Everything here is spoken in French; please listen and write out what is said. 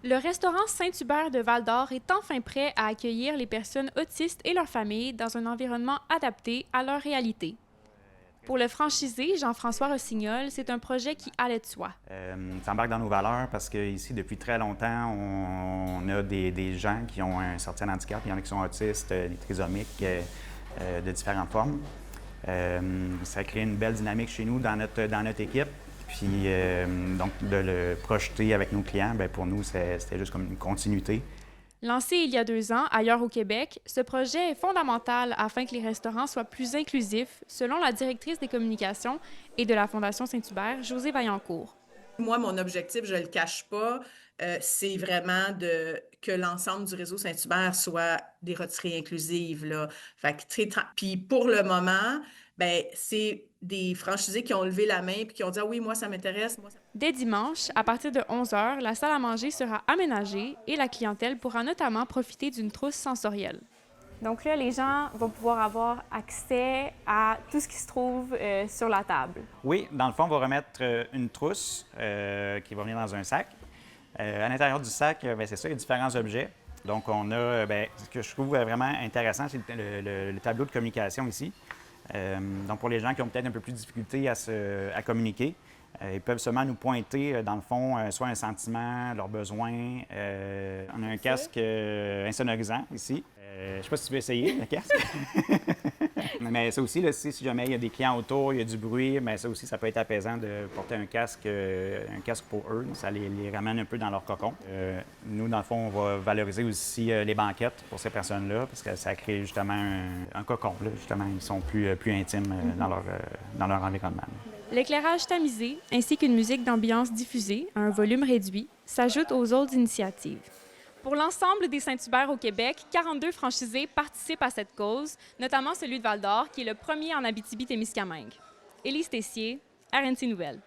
Le restaurant Saint-Hubert de Val-d'Or est enfin prêt à accueillir les personnes autistes et leurs familles dans un environnement adapté à leur réalité. Pour le franchisé, Jean-François Rossignol, c'est un projet qui allait de soi. Ça embarque dans nos valeurs parce qu'ici, depuis très longtemps, on a des gens qui ont un certain handicap. Il y en a qui sont autistes, des trisomiques de différentes formes. Ça crée une belle dynamique chez nous dans notre équipe. Puis, donc, de le projeter avec nos clients, bien, pour nous, c'était juste comme une continuité. Lancé il y a 2 ans, ailleurs au Québec, ce projet est fondamental afin que les restaurants soient plus inclusifs, selon la directrice des communications et de la Fondation Saint-Hubert, Josée Vaillancourt. Moi, mon objectif, je ne le cache pas, c'est vraiment que l'ensemble du réseau Saint-Hubert soit des rôtisseries inclusives, là. Fait que, puis pour le moment, ben, c'est des franchisés qui ont levé la main puis qui ont dit « Ah oui, moi, ça m'intéresse. » Dès dimanche, à partir de 11 h, la salle à manger sera aménagée et la clientèle pourra notamment profiter d'une trousse sensorielle. Donc là, les gens vont pouvoir avoir accès à tout ce qui se trouve sur la table. Oui, dans le fond, on va remettre une trousse qui va venir dans un sac. À l'intérieur du sac, bien, c'est ça, il y a différents objets. Donc, on a, bien, ce que je trouve vraiment intéressant, c'est le tableau de communication ici. Donc, pour les gens qui ont peut-être un peu plus de difficulté à communiquer, ils peuvent seulement nous pointer, dans le fond, soit un sentiment, leurs besoins. On a un casque insonorisant ici. Je ne sais pas si tu veux essayer le casque. Mais ça aussi, là, si jamais il y a des clients autour, il y a du bruit, mais ça aussi, ça peut être apaisant de porter un casque pour eux. Ça les ramène un peu dans leur cocon. Nous, dans le fond, on va valoriser aussi les banquettes pour ces personnes-là, parce que ça crée justement un cocon. Là, justement, ils sont plus intimes dans leur environnement. L'éclairage tamisé, ainsi qu'une musique d'ambiance diffusée à un volume réduit, s'ajoute aux autres initiatives. Pour l'ensemble des Saint-Hubert au Québec, 42 franchisés participent à cette cause, notamment celui de Val-d'Or, qui est le premier en Abitibi-Témiscamingue. Élise Tessier, RNC Nouvelles.